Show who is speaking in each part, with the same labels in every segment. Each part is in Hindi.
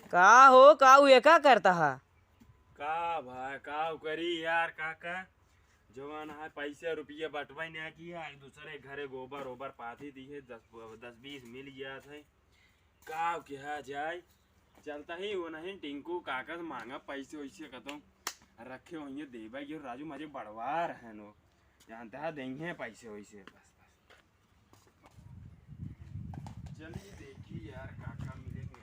Speaker 1: का हो का ये का करता है?
Speaker 2: का भाई का करी यार काका जवान है पैसे रुपये बटवाई नहीं किया एक दूसरे घरे गोबर ओबर पाती दी है 10-20 मिल गया थे का क्या जाए चलता ही वो नहीं टिंकू काका मांगा पैसे वैसे कहता रखे हुए देवा ये राजू मारे बड़वार है नो जानता है देंगे पैसे वैसे बस चलिए देखिए यार काका मिलेंगे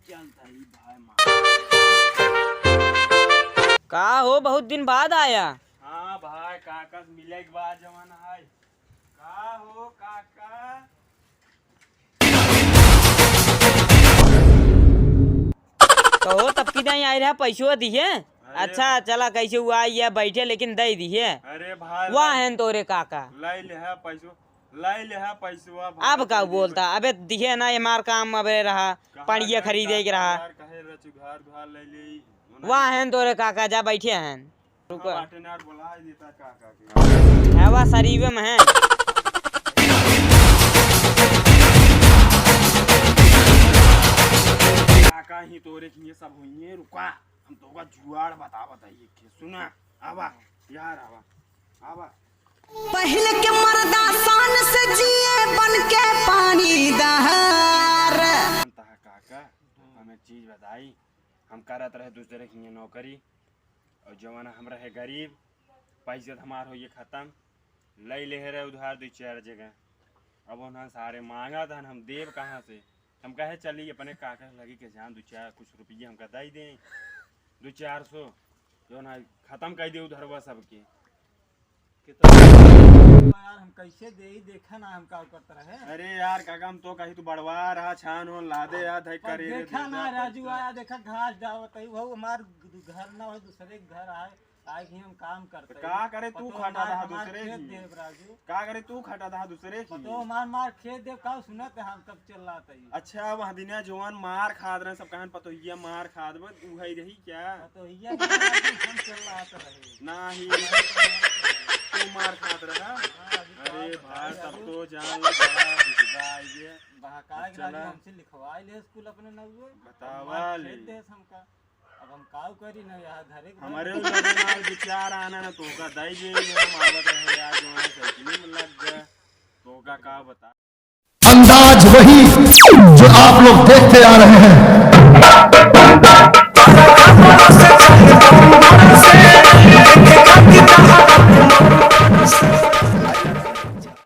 Speaker 2: चलता ही भाई
Speaker 1: का हो बहुत दिन बाद आया।
Speaker 2: हाँ भाई काका से मिले के बाद जमाना है का हो काका
Speaker 1: कहो तब की नहीं आई रहा पैसो दिए। अच्छा चला कैसे हुआ ये बैठे लेकिन दे दिए।
Speaker 2: अरे भाई
Speaker 1: वाह है तोरे काका
Speaker 2: लाई ले है पैसो लाई ले है पैसो
Speaker 1: अब का बोलता अबे दिखे ना ये मार काम अबे रहा पड़िया खरीदे के रहा।
Speaker 2: कहे रचु घर घर ले ले
Speaker 1: वाह है तोरे काका जा बैठे हैं रुको
Speaker 2: बाटनार बुला देता काका के
Speaker 1: है वाह शरीर में है।
Speaker 2: काका ही तोरे की ये सब हुई है रुका हम तो का जुआड़ बताइए के सुना आवा यार आवा आवा
Speaker 3: पहले के मर्दा शान से जिए बन के पानी दहार।
Speaker 2: काका हमें चीज बताई हम करत रहे दूसरे की नौकरी और जवाना हम रहे गरीब पैसे हमार हो ये खत्म ले ले रहे उधार 2-4 जगह अब उन्हें सारे मांगा था हम देव कहाँ से हम कहे चलिए अपने काका लगी के जान 2-4 कुछ रुपये हमका दे दें 200-400 जो ना खत्म कर दे उधर वह सबके
Speaker 4: यार हम कैसे दे ही देखा ना हम का करते रहे।
Speaker 2: अरे यार काका हम तो कहीं तू बड़वा रहा छान हो लादे यार धई करे
Speaker 4: देखा ना राजू आया देखा घास डावत है वो हमार घर ना हो दूसरे के घर आए आए कि हम काम करते
Speaker 2: का करे तू खटा था दूसरे
Speaker 4: खेत
Speaker 2: की
Speaker 4: देव राजू
Speaker 2: का करे तू खटा था दूसरे की
Speaker 4: तो मार खेत देव का सुनत है हम कब चल रहा था ये।
Speaker 2: अच्छा वह दिना जवान मार खाद रहे सब कहन पतोहिया मार खाद में तू है रही क्या
Speaker 4: तो ये हम चल रहा था रहे
Speaker 2: नहीं तू मार खाद रहा अरे भाई तब तो जान लगा ये
Speaker 4: बहकाए राजू हमसे लिखवाए ले स्कूल अपने नौवे
Speaker 2: बतावा ले
Speaker 4: खेत देश हमका अब हम काव करी ना यार घरे
Speaker 2: हमारे उधर विचार आना ना तो का दाई जे हम आवत रहे यार जो है साइकिल में लग गया तो का बता
Speaker 5: अंदाज वही जो आप लोग देखते आ रहे हैं।